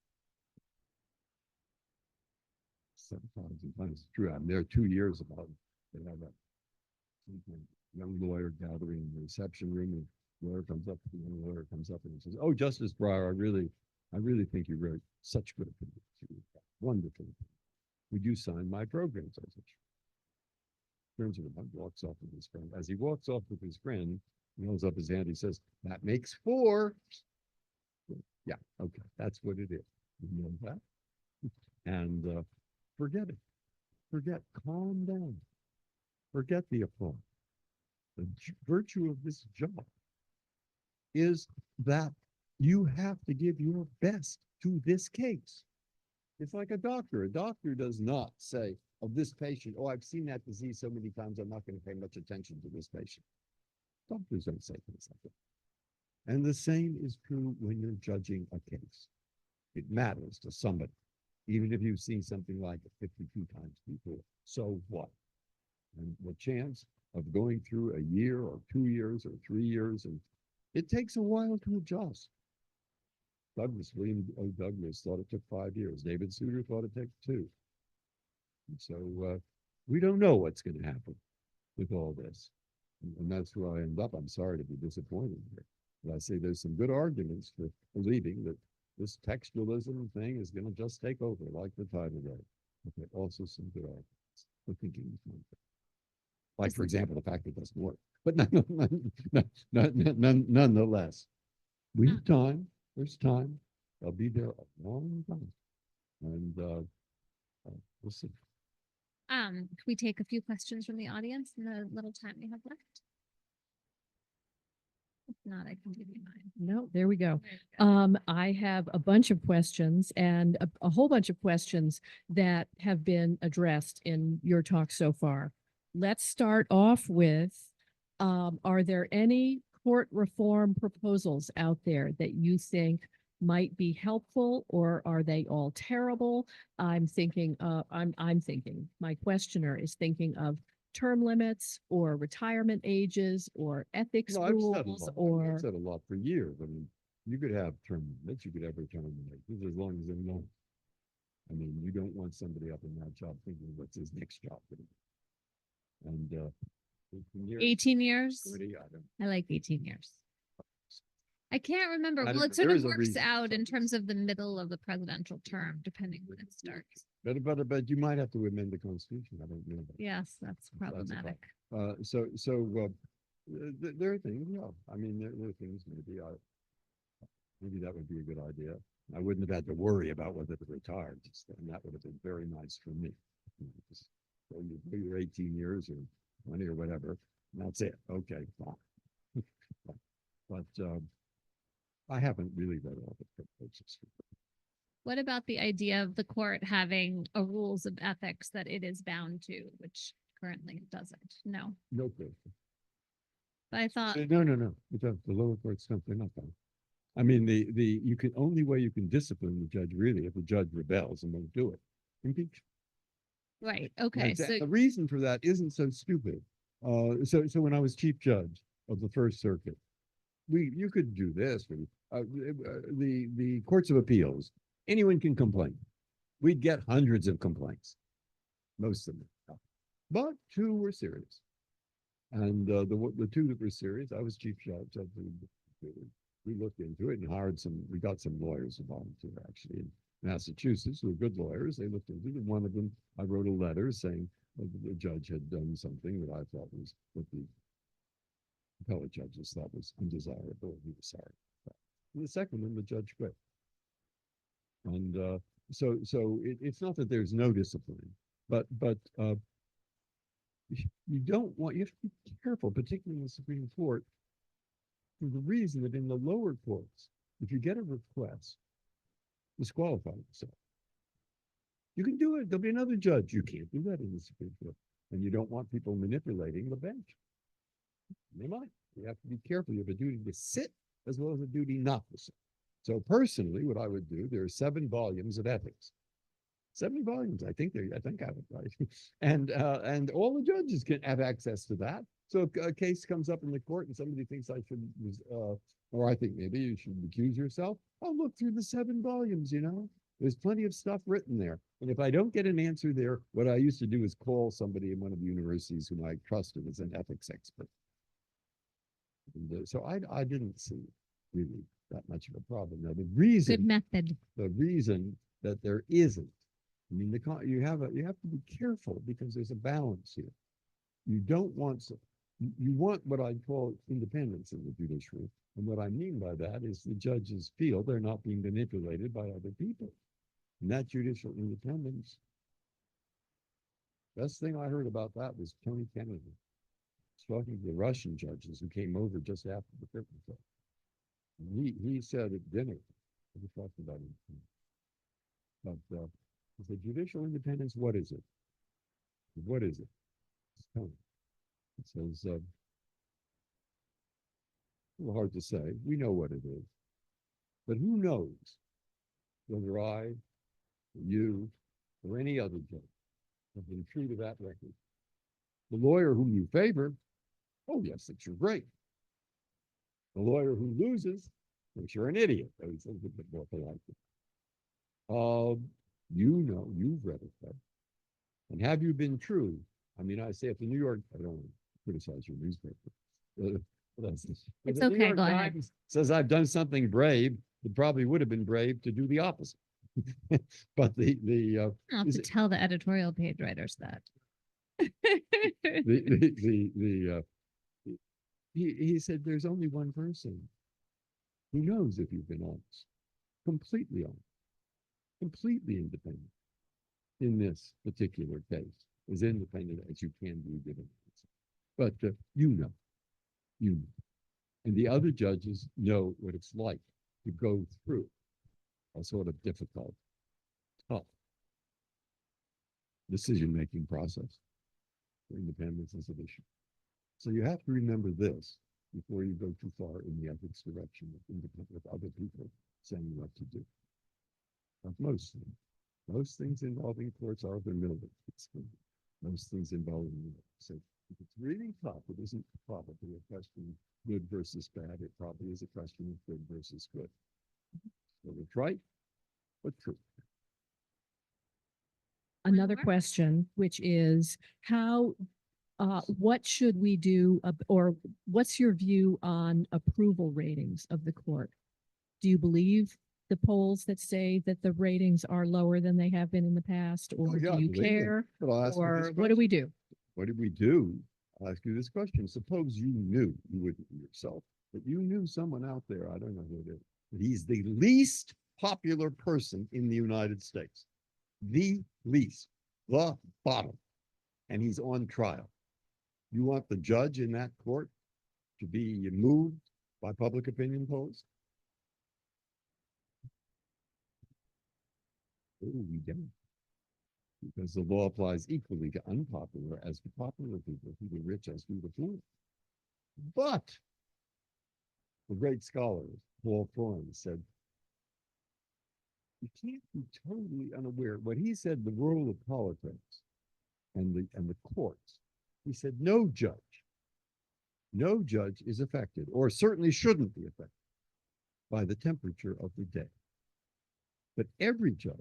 sometimes it's true. I'm there 2 years about it. They have a young lawyer gathering in the reception room, and the lawyer comes up, the young lawyer comes up and says, "Oh, Justice Breyer, I really think you wrote such good opinions. Wonderful. Would you sign my programs?" I said, "Sure." Turns around, walks off with his friend. As he walks off with his friend, he holds up his hand. He says, "That makes 4." Yeah, okay, that's what it is. You know that? And forget it. Calm down. Forget the applause. The virtue of this job is that you have to give your best to this case. It's like a doctor. A doctor does not say of this patient, "Oh, I've seen that disease so many times, I'm not going to pay much attention to this patient." Doctors don't say things like that. And the same is true when you're judging a case. It matters to somebody, even if you've seen something like it 52 times before. So what? And the chance of going through a year or 2 years or 3 years, and it takes a while to adjust. William O. Douglas thought it took 5 years. David Souter thought it took 2. And so we don't know what's going to happen with all this. And that's where I end up. I'm sorry to be disappointed here. But I say there's some good arguments for believing that this textualism thing is going to just take over like the tidal wave. Okay, also some good arguments for thinking this one thing. Like, for example, the fact that it doesn't work. But nonetheless, we have time. There's time. I'll be there a long time. And we'll see. Can we take a few questions from the audience in the little time we have left? If not, I can give you mine. No, there we go. There you go. I have a bunch of questions and a whole bunch of questions that have been addressed in your talk so far. Let's start off with, are there any court reform proposals out there that you think might be helpful, or are they all terrible? I'm thinking, my questioner is thinking of term limits or retirement ages or ethics No, I've said a rules lot. or I've said a lot for years. I mean, you could have term limits, you could have retirement ages as long as they're long. I mean, you don't want somebody up in that job thinking, what's his next job gonna be? And 18 years, 18 years. 20, I don't. I like 18 years. I can't remember. I Well, don't- it sort there of is a works reason out for in this. terms of the middle of the presidential term, depending when it starts. But you might have to amend the Constitution. I don't know. Yes, that's a problem. problematic. There are things, yeah. I mean, there are things maybe that would be a good idea. I wouldn't have had to worry about whether to retire, and that would have been very nice for me. Just go your 18 years or 20 or whatever, and that's it. Okay, fine. But I haven't really read all the proposals. What about the idea of the court having a rules of ethics that it is bound to, which currently it doesn't? No, No question. but I thought, No. The lower courts don't. They're not bound. I mean, only way you can discipline the judge really if the judge rebels and won't do it. Impeach. right, okay, so The reason for that isn't so stupid. So when I was chief judge of the First Circuit, you could do this. The courts of appeals, anyone can complain. We'd get hundreds of complaints, most of them, but 2 were serious. And the 2 that were serious, I was chief judge. We looked into it and we got some lawyers to volunteer actually in Massachusetts who were good lawyers. They looked into it. And one of them, I wrote a letter saying that the judge had done something that I thought was what the appellate judges thought was undesirable. He was sorry. And the second one, the judge quit. And so it's not that there's no discipline, but you have to be careful, particularly in the Supreme Court, for the reason that in the lower courts, if you get a request, disqualify yourself. You can do it. There'll be another judge. You can't do that in the Supreme Court. And you don't want people manipulating the bench. They might. You have to be careful. You have a duty to sit as well as a duty not to sit. So personally, what I would do, there are 7 volumes of ethics. 7 volumes. I think I have it right. And all the judges can have access to that. So if a case comes up in the court and somebody thinks I should, or I think maybe you should recuse yourself, I'll look through the 7 volumes, There's plenty of stuff written there. And if I don't get an answer there, what I used to do is call somebody in one of the universities whom I trusted as an ethics expert. And, so I didn't see really that much of a problem. Now, Good reason method. that there isn't, I mean, you have to be careful because there's a balance here. You don't want you want what I call independence in the judiciary. And what I mean by that is the judges feel they're not being manipulated by other people. And that judicial independence, best thing I heard about that was Tony Kennedy. Talking to the Russian judges who came over just after the curtain fell. He said at dinner, we talked about it, but he said, judicial independence, what is it? What is it? Tony. It says, a little hard to say. We know what it is. But who knows whether I, you, or any other judge have been true to that record? The lawyer whom you favor, oh, yes, that you're great. The lawyer who loses, thinks you're an idiot. He's a little bit more polite. You know, you've read it, right? And have you been true? I mean, I say if the New York, I don't want to criticize your newspaper. It's the New okay, York go ahead. Times says I've done something brave, it probably would have been brave to do the opposite. But I'll have is to it- tell the editorial page writers that. he said there's only one person who knows if you've been honest, completely honest, completely independent in this particular case, as independent as you can be given. But you know, and the other judges know what it's like to go through a sort of difficult, tough decision-making process. Independence is an issue. So you have to remember this before you go too far in the ethics direction with other people saying what to do. Like most things involving courts are the middle. Most things involving the middle. So if it's really tough, it isn't probably a question of good versus bad. It probably is a question of good versus good. So it's right, but true. Another Lenore? question, which is what should we do, or what's your view on approval ratings of the court? Do you believe the polls that say that the ratings are lower than they have been in the past, or Oh, yeah, do you believe me. care? But I'll ask you this Or what do we question. do? What did we do? I'll ask you this question. Suppose you knew, you wouldn't yourself, but you knew someone out there, I don't know who it is, but he's the least popular person in the United States. The least, the bottom. And he's on trial. You want the judge in that court to be moved by public opinion polls? Oh, we don't. Because the law applies equally to unpopular as to popular people, to the rich as to the poor. But the great scholar, Paul Freund, said, you can't be totally unaware. What he said, the role of politics and the courts, he said, no judge is affected, or certainly shouldn't be affected, by the temperature of the day. But every judge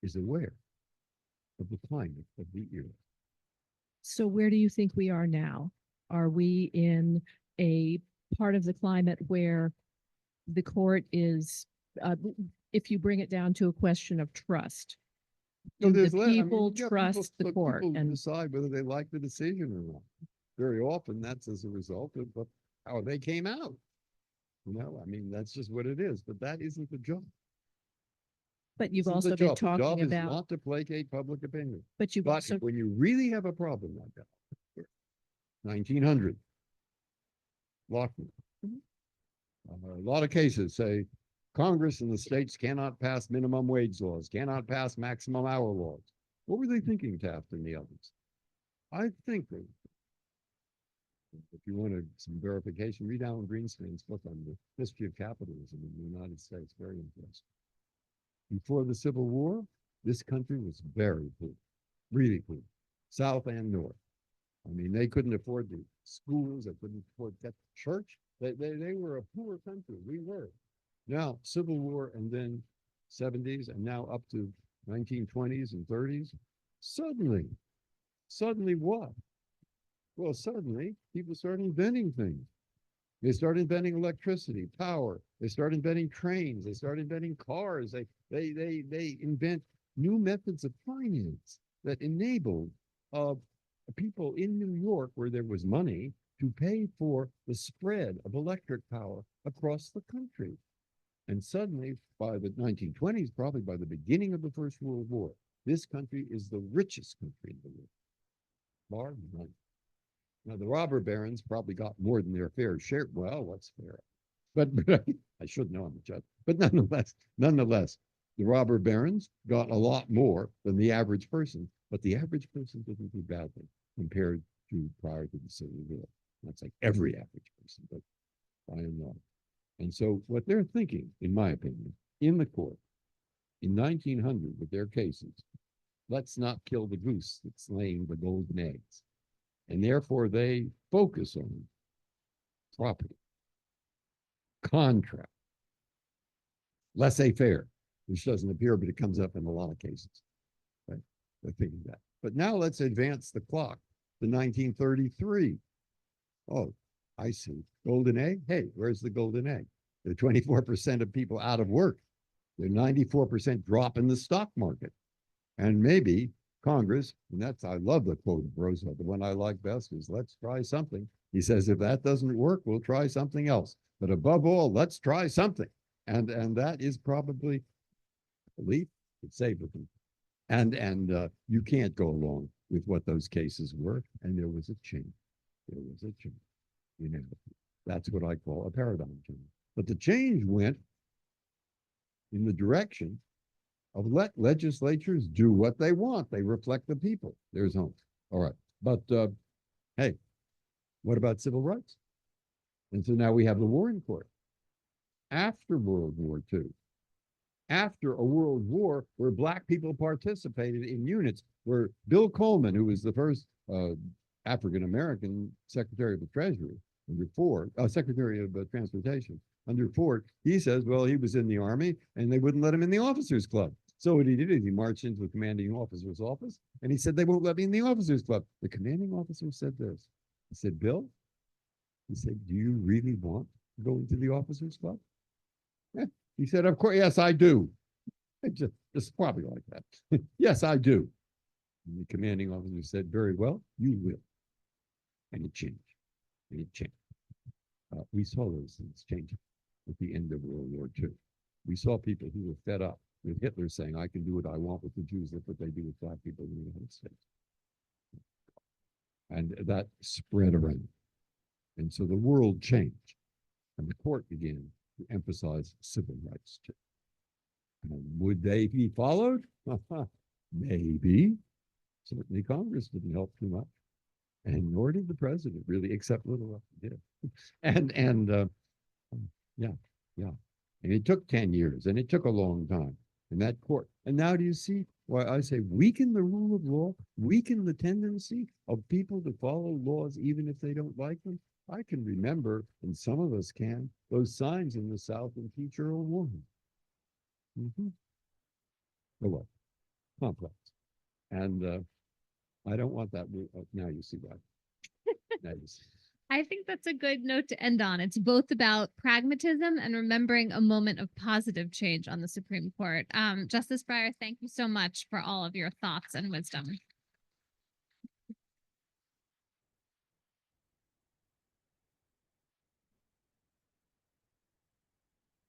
is aware of the climate of the era. So where do you think we are now? Are we in a part of the climate where the court is, if you bring it down to a question of trust, So do the there's people yeah, trust the but court? people And decide whether they like the decision or not. Very often that's as a result of how they came out. You know, I mean, that's just what it is, but that isn't the job. but you've This is the also been job. The job talking is about, not to placate public opinion. but you've But also, when you really have a problem like that, 1900, Lockwood, a lot of cases say Congress and the states cannot pass minimum wage laws, cannot pass maximum hour laws. What were they thinking, Taft and the others? I think that if you wanted some verification, read Alan Greenspan's book on the history of capitalism in the United States. Very interesting. Before the Civil War, this country was very poor, really poor, South and North. I mean, they couldn't afford the schools, they couldn't afford that church. They were a poor country. We were. Now, Civil War and then 70s, and now up to 1920s and 30s. Suddenly what? Well, suddenly people started inventing things. They started inventing electricity, power. They started inventing trains. They started inventing cars. They invent new methods of finance that enabled people in New York, where there was money, to pay for the spread of electric power across the country. And suddenly, by the 1920s, probably by the beginning of the First World War, this country is the richest country in the world. Bar none. Now, the robber barons probably got more than their fair share. Well, what's fair? But I should know, I'm a judge. But nonetheless, the robber barons got a lot more than the average person. But the average person didn't do badly compared to prior to the Civil War. That's like every average person, but by and large. And so what they're thinking, in my opinion, in the court, in 1900 with their cases, let's not kill the goose that's laying the golden eggs. And therefore they focus on property, contract, laissez-faire, which doesn't appear, but it comes up in a lot of cases. Right? They're thinking that. But now let's advance the clock to 1933. Oh, I see. Golden egg? Hey, where's the golden egg? There are 24% of people out of work. There are 94% drop in the stock market. And maybe Congress, and that's, I love the quote of Roosevelt. The one I like best is, let's try something. He says, if that doesn't work, we'll try something else. But above all, let's try something. And that is probably a belief that saved them. And you can't go along with what those cases were. And there was a change. There was a change. You know, that's what I call a paradigm change. But the change went in the direction of let legislatures do what they want. They reflect the people. There's home. All right. But hey, what about civil rights? And so now we have the Warren Court. After World War II, after a world war where Black people participated in units, where Bill Coleman, who was the first African-American Secretary of the Treasury under Ford, Secretary of Transportation under Ford, he says, well, he was in the Army and they wouldn't let him in the officers club. So what he did is he marched into the commanding officer's office and he said, they won't let me in the officers club. The commanding officer said this. He said, Bill, he said, do you really want to go into the officers club? Yeah. He said, of course, yes, I do. Just probably like that. Yes, I do. And the commanding officer said, very well, you will. And it changed. And it changed. We saw those things changing at the end of World War II. We saw people who were fed up with Hitler saying, I can do what I want with the Jews, look what they do with Black people in the United States. And that spread around. And so the world changed. And the court began to emphasize civil rights too. And would they be followed? Maybe. Certainly Congress didn't help too much. And nor did the president really, except little what he did. Yeah. And it took 10 years and it took a long time. And that court. And now do you see why I say weaken the rule of law, weaken the tendency of people to follow laws even if they don't like them? I can remember, and some of us can, those signs in the South in Teach Earl Warren. Oh, well, complex. And I don't want that. Now you see why. Now you see. I think that's a good note to end on. It's both about pragmatism and remembering a moment of positive change on the Supreme Court. Justice Breyer, thank you so much for all of your thoughts and wisdom.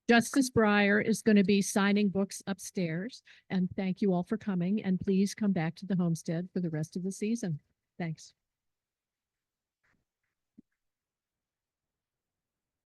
Justice Breyer is going to be signing books upstairs. And thank you all for coming. And please come back to the Homestead for the rest of the season. Thanks.